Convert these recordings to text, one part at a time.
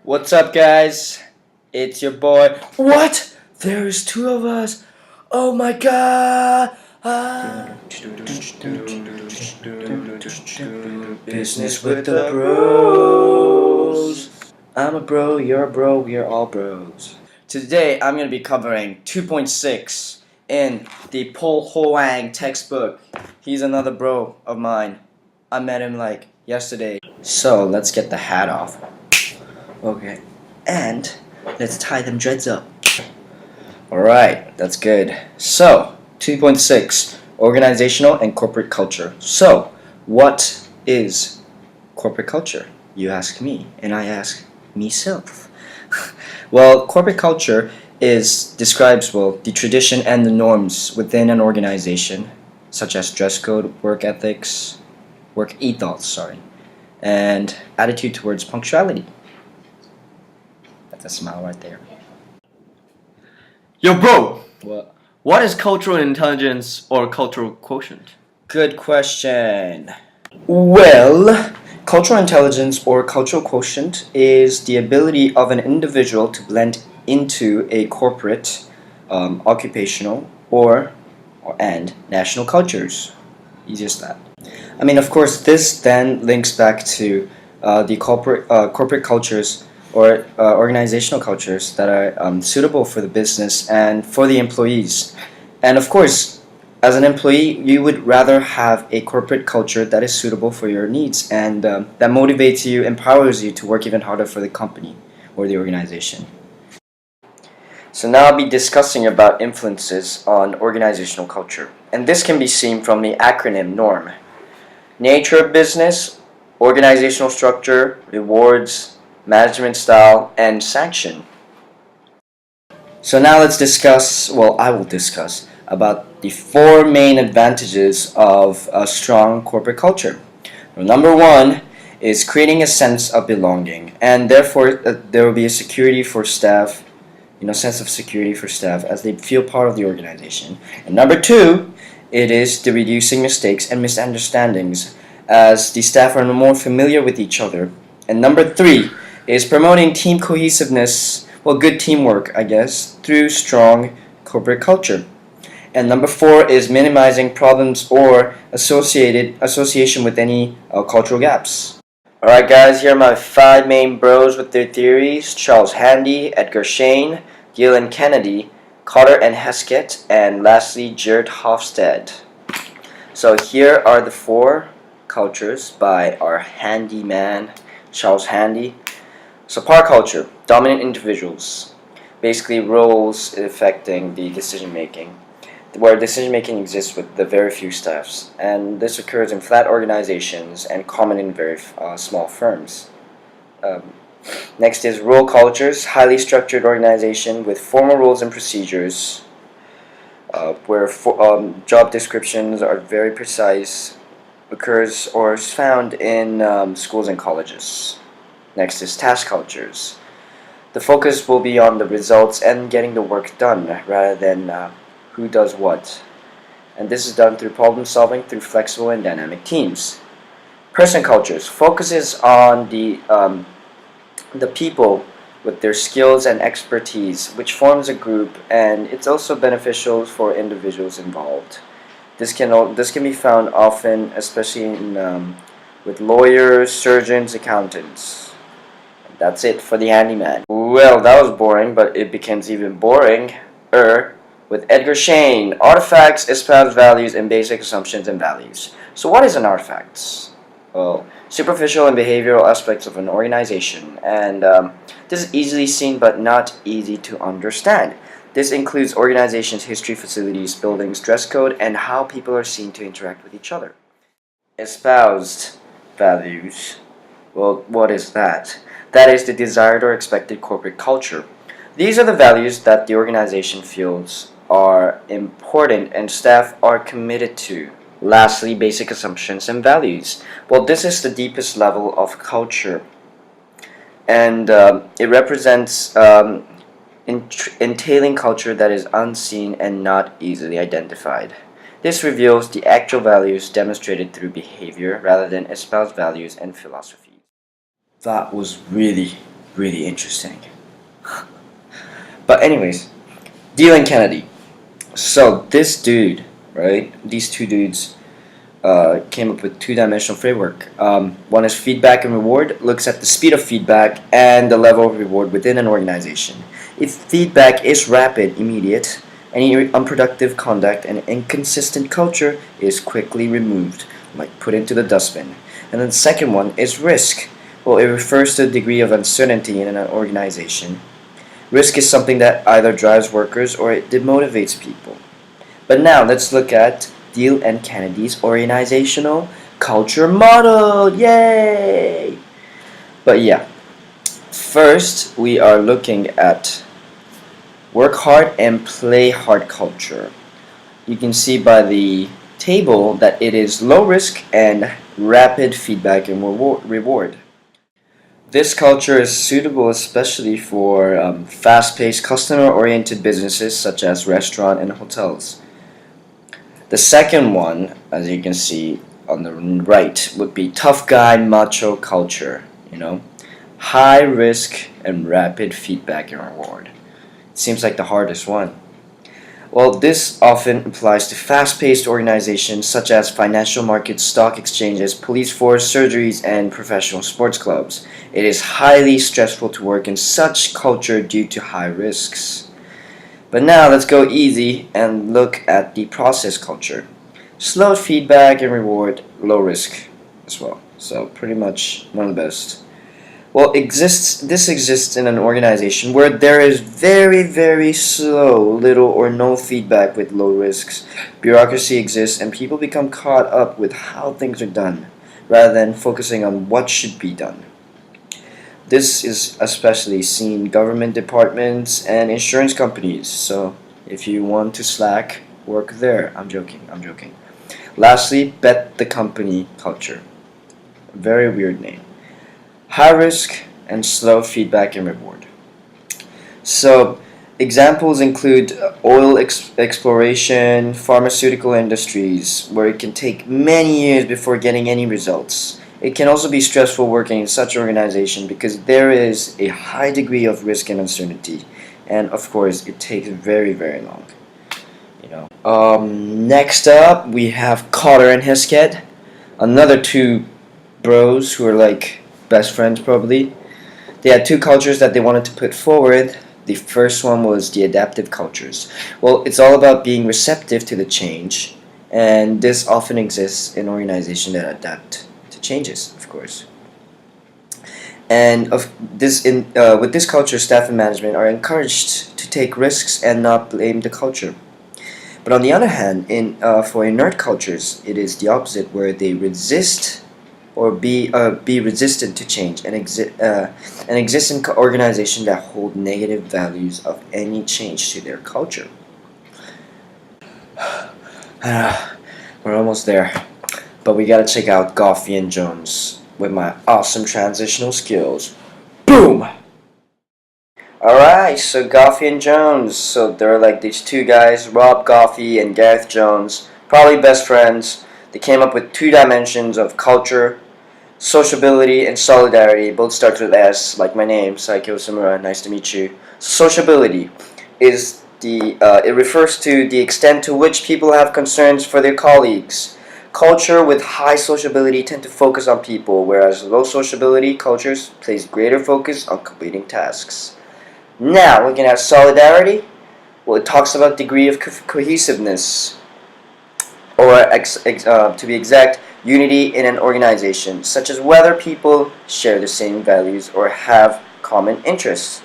What's up, guys? It's your boy. What? There's two of us. Oh my god. Business with the bros. I'm a bro, you're a bro, we're all bros. Today, I'm going to be covering 2.6 in the Paul Hoang textbook. He's another bro of mine. I met him like yesterday. So, let's get the hat off. Okay. And let's tie them dreads up. Alright, that's good. So, 2.6 Organizational and Corporate Culture. So, what is corporate culture? You ask me, and I ask myself. Well, corporate culture describes the tradition and the norms within an organization, such as dress code, work ethics, work ethos, and attitude towards punctuality. That's a smile right there. Yo, bro! What? What is cultural intelligence or cultural quotient? Good question. Well, cultural intelligence or cultural quotient is the ability of an individual to blend into a corporate, occupational, and national cultures. Easy as that. I mean, of course, this then links back to the corporate cultures or organizational cultures that are suitable for the business and for the employees. And of course, as an employee, you would rather have a corporate culture that is suitable for your needs and that motivates you, empowers you to work even harder for the company or the organization. So now I'll be discussing about influences on organizational culture. And this can be seen from the acronym NORM. Nature of business, organizational structure, rewards, management style, and sanction. So now let's discuss, I will discuss about the four main advantages of a strong corporate culture. Number one is creating a sense of belonging, and therefore there will be a security for staff, sense of security for staff as they feel part of the organization. And number two, it is the reducing mistakes and misunderstandings as the staff are more familiar with each other. And number three is promoting team cohesiveness, good teamwork, I guess, through strong corporate culture. And number four is minimizing problems or association with any cultural gaps. Alright guys, here are my five main bros with their theories: Charles Handy, Edgar Schein, Gillen Kennedy, Cotter and Heskett, and lastly Gerd Hofstede. So here are the four cultures by our handyman, Charles Handy. So power culture, dominant individuals, basically roles affecting the decision making, where decision making exists with the very few staffs, and this occurs in flat organizations and common in very small firms. Next is role cultures, highly structured organization with formal rules and procedures, where job descriptions are very precise, occurs or is found in schools and colleges. Next is task cultures. The focus will be on the results and getting the work done rather than who does what. And this is done through problem solving through flexible and dynamic teams. Person cultures focuses on the people with their skills and expertise, which forms a group, and it's also beneficial for individuals involved. This can be found often, especially with lawyers, surgeons, accountants. That's it for the handyman. Well, that was boring, but it becomes even boring-er with Edgar Schein. Artifacts espouse values and basic assumptions and values. So what is an artifact? Well, superficial and behavioral aspects of an organization, and this is easily seen but not easy to understand. This includes organization's history, facilities, buildings, dress code, and how people are seen to interact with each other. Espoused values. Well, what is that? That is the desired or expected corporate culture. These are the values that the organization feels are important and staff are committed to. Lastly, basic assumptions and values. Well, this is the deepest level of culture, and it represents entailing culture that is unseen and not easily identified. This reveals the actual values demonstrated through behavior rather than espoused values and philosophies. That was really Really interesting. But anyways, Deal and Kennedy. So this dude, right? These two dudes came up with two-dimensional framework. One is feedback and reward. Looks at the speed of feedback and the level of reward within an organization. If feedback is rapid, immediate, any unproductive conduct and inconsistent culture is quickly removed, like put into the dustbin. And then the second one is risk. Well, it refers to the degree of uncertainty in an organization. Risk is something that either drives workers or it demotivates people. But now let's look at Deal and Kennedy's organizational culture model. Yay! But yeah, first we are looking at work hard and play hard culture. You can see by the table that it is low risk and rapid feedback and reward. This culture is suitable especially for fast-paced, customer-oriented businesses such as restaurants and hotels. The second one, as you can see on the right, would be tough guy macho culture. High risk and rapid feedback and reward. It seems like the hardest one. Well, this often applies to fast-paced organizations such as financial markets, stock exchanges, police force, surgeries, and professional sports clubs. It is highly stressful to work in such culture due to high risks. But now let's go easy and look at the process culture. Slow feedback and reward, low risk as well. So pretty much one of the best. Well, this exists in an organization where there is very, very slow, little or no feedback with low risks. Bureaucracy exists and people become caught up with how things are done rather than focusing on what should be done. This is especially seen in government departments and insurance companies. So if you want to slack, work there. I'm joking. Lastly, bet the company culture. Very weird name. High risk and slow feedback and reward. So, examples include oil exploration, pharmaceutical industries, where it can take many years before getting any results. It can also be stressful working in such an organization because there is a high degree of risk and uncertainty, and of course, it takes very, very long. Next up, we have Cotter and Hesketh, another two bros who are like best friends probably. They had two cultures that they wanted to put forward. The first one was the adaptive cultures. Well, it's all about being receptive to the change, and this often exists in organizations that adapt to changes, of course. And with this culture, staff and management are encouraged to take risks and not blame the culture. But on the other hand, for inert cultures, it is the opposite, where they resist or be resistant to change and exist in organizations that hold negative values of any change to their culture. We're almost there, but we gotta check out Goffey and Jones with my awesome transitional skills. Boom! Alright, so Goffey and Jones. So they're like these two guys, Rob Goffey and Gareth Jones, probably best friends. They came up with two dimensions of culture, sociability, and solidarity. Both starts with S, like my name, Saikyo Samura. Nice to meet you. Sociability is it refers to the extent to which people have concerns for their colleagues. Culture with high sociability tend to focus on people, whereas low sociability cultures place greater focus on completing tasks. Now, looking at solidarity, well, it talks about degree of cohesiveness, or to be exact, unity in an organization, such as whether people share the same values or have common interests.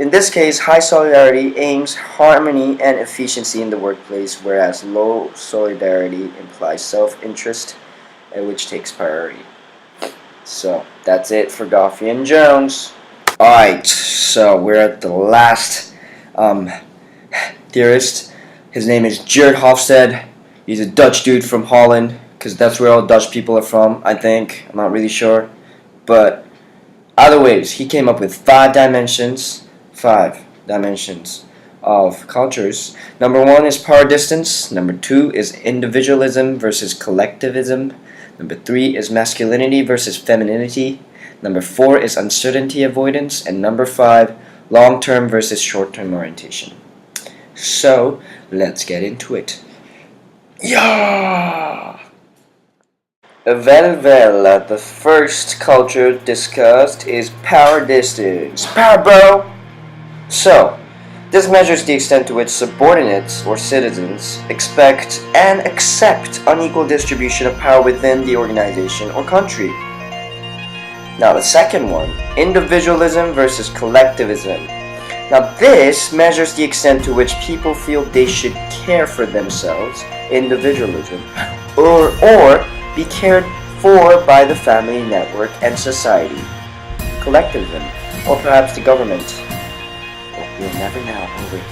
In this case, high solidarity aims harmony and efficiency in the workplace, whereas low solidarity implies self-interest, which takes priority. So, that's it for Goffey and Jones. Alright, so we're at the last theorist. His name is Geert Hofstede. He's a Dutch dude from Holland, because that's where all Dutch people are from, I think. I'm not really sure. But either ways, he came up with five dimensions of cultures. Number one is power distance. Number two is individualism versus collectivism. Number three is masculinity versus femininity. Number 4 is uncertainty avoidance. And number 5, long-term versus short-term orientation. So, let's get into it. Yeah! Well, the first culture discussed is power distance. Power, bro! So, this measures the extent to which subordinates or citizens expect and accept unequal distribution of power within the organization or country. Now, the second one, individualism versus collectivism. Now, this measures the extent to which people feel they should care for themselves, individualism, or be cared for by the family network and society, collectivism, or perhaps the government. We'll never know, will we?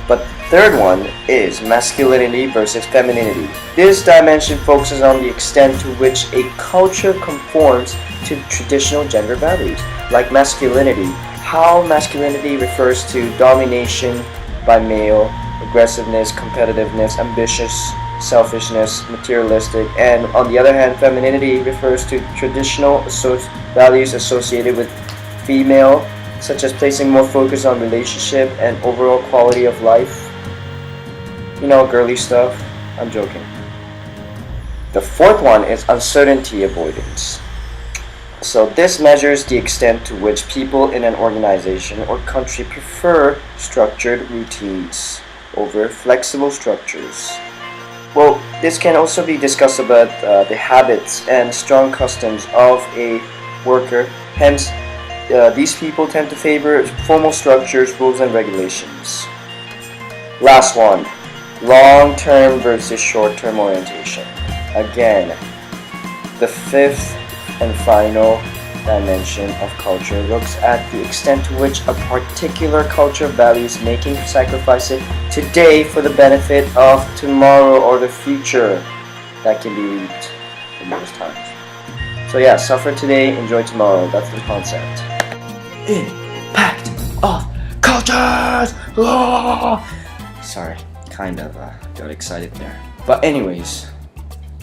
But the third one is masculinity versus femininity. This dimension focuses on the extent to which a culture conforms to traditional gender values, like masculinity. How masculinity refers to domination by male, aggressiveness, competitiveness, ambitious, selfishness, materialistic, and on the other hand, femininity refers to traditional values associated with female, such as placing more focus on relationship and overall quality of life. You know, girly stuff. I'm joking. The fourth one is uncertainty avoidance. So this measures the extent to which people in an organization or country prefer structured routines over flexible structures. Well, this can also be discussed about the habits and strong customs of a worker. Hence, these people tend to favor formal structures, rules, and regulations. Last one, long-term versus short-term orientation. Again, the fifth and final dimension of culture looks at the extent to which a particular culture values making sacrifices today for the benefit of tomorrow or the future that can be reaped in those times. So yeah, suffer today, enjoy tomorrow. That's the concept. Impact of cultures! Oh! Sorry, kind of got excited there. But anyways,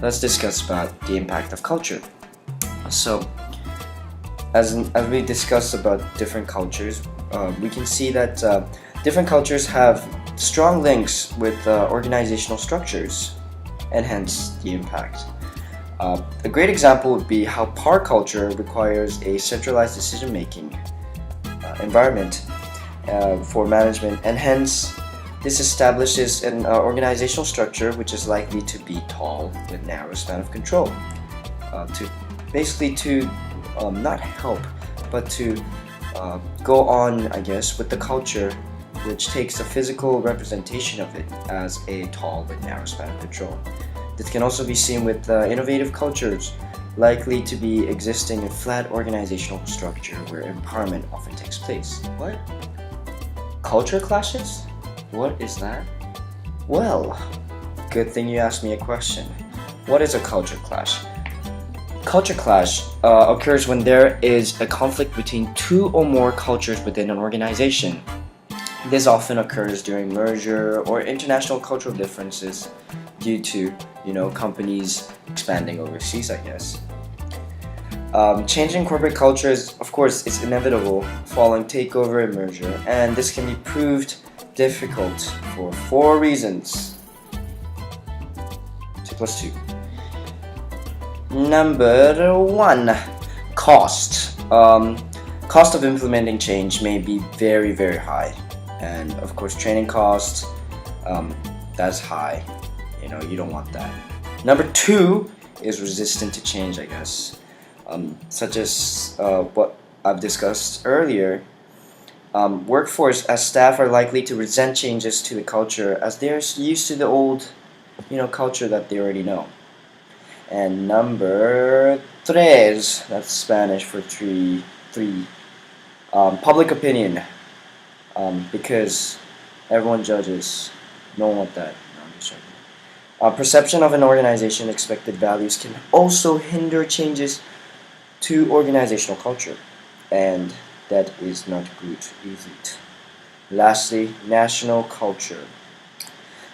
let's discuss about the impact of culture. So, as we discuss about different cultures, we can see that different cultures have strong links with organizational structures, and hence the impact. A great example would be how power culture requires a centralized decision-making environment for management, and hence this establishes an organizational structure which is likely to be tall with narrow span of control, to not help, but to go on, I guess, with the culture, which takes the physical representation of it as a tall with narrow span of control. This can also be seen with innovative cultures, likely to be existing in flat organizational structure where empowerment often takes place. What? Culture clashes? What is that? Well, good thing you asked me a question. What is a culture clash? Culture clash occurs when there is a conflict between two or more cultures within an organization. This often occurs during merger or international cultural differences due to, companies expanding overseas, I guess. Changing corporate cultures, of course, is inevitable following takeover and merger, and this can be proved difficult for 4 reasons. 2 plus 2. Number 1, cost. Cost of implementing change may be very, very high, and of course, training costs, that's high. You don't want that. Number 2 is resistant to change, I guess, such as what I've discussed earlier. Workforce as staff are likely to resent changes to the culture as they're used to the old, culture that they already know. And number 3, that's Spanish for three. Public opinion, because everyone judges. No one wants that. No, I'm just joking. Perception of an organization, expected values can also hinder changes to organizational culture, and that is not good, is it? Lastly, national culture.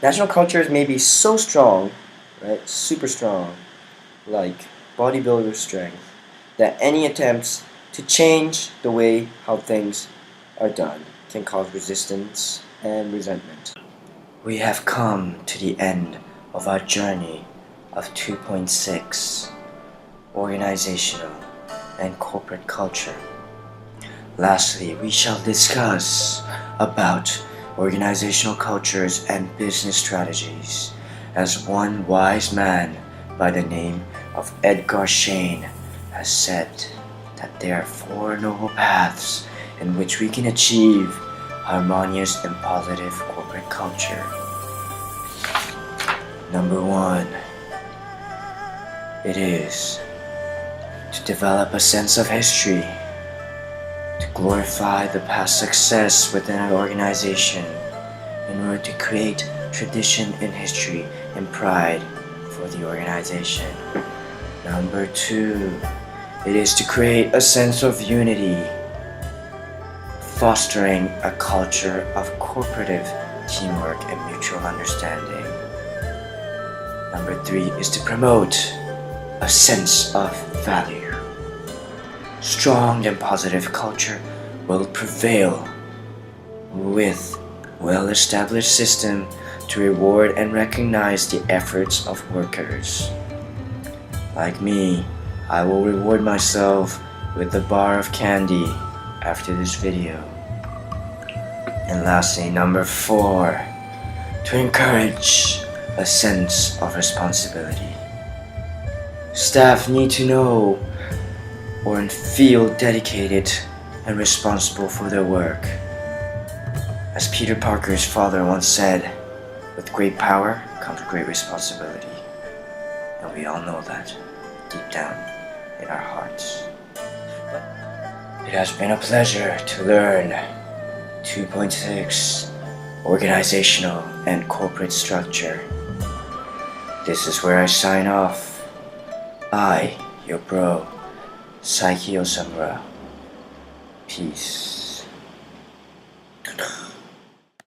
National cultures may be so strong, right, super strong, like bodybuilder strength, that any attempts to change the way how things are done can cause resistance and resentment. We have come to the end of our journey of 2.6, organizational and corporate culture. Lastly, we shall discuss about organizational cultures and business strategies, as one wise man by the name of Edgar Schein has said that there are 4 noble paths in which we can achieve harmonious and positive corporate culture. Number 1, it is to develop a sense of history, to glorify the past success within an organization in order to create tradition in history and pride for the organization. Number 2, it is to create a sense of unity, fostering a culture of cooperative teamwork and mutual understanding. Number 3 is to promote a sense of value. Strong and positive culture will prevail with well-established system to reward and recognize the efforts of workers. Like me, I will reward myself with a bar of candy after this video. And lastly, number 4, to encourage a sense of responsibility. Staff need to know or feel dedicated and responsible for their work. As Peter Parker's father once said, with great power comes great responsibility. And we all know that deep down in our hearts. It has been a pleasure to learn 2.6 organizational and corporate structure. This is where I sign off. I, your bro, Saiki Osamura. Peace.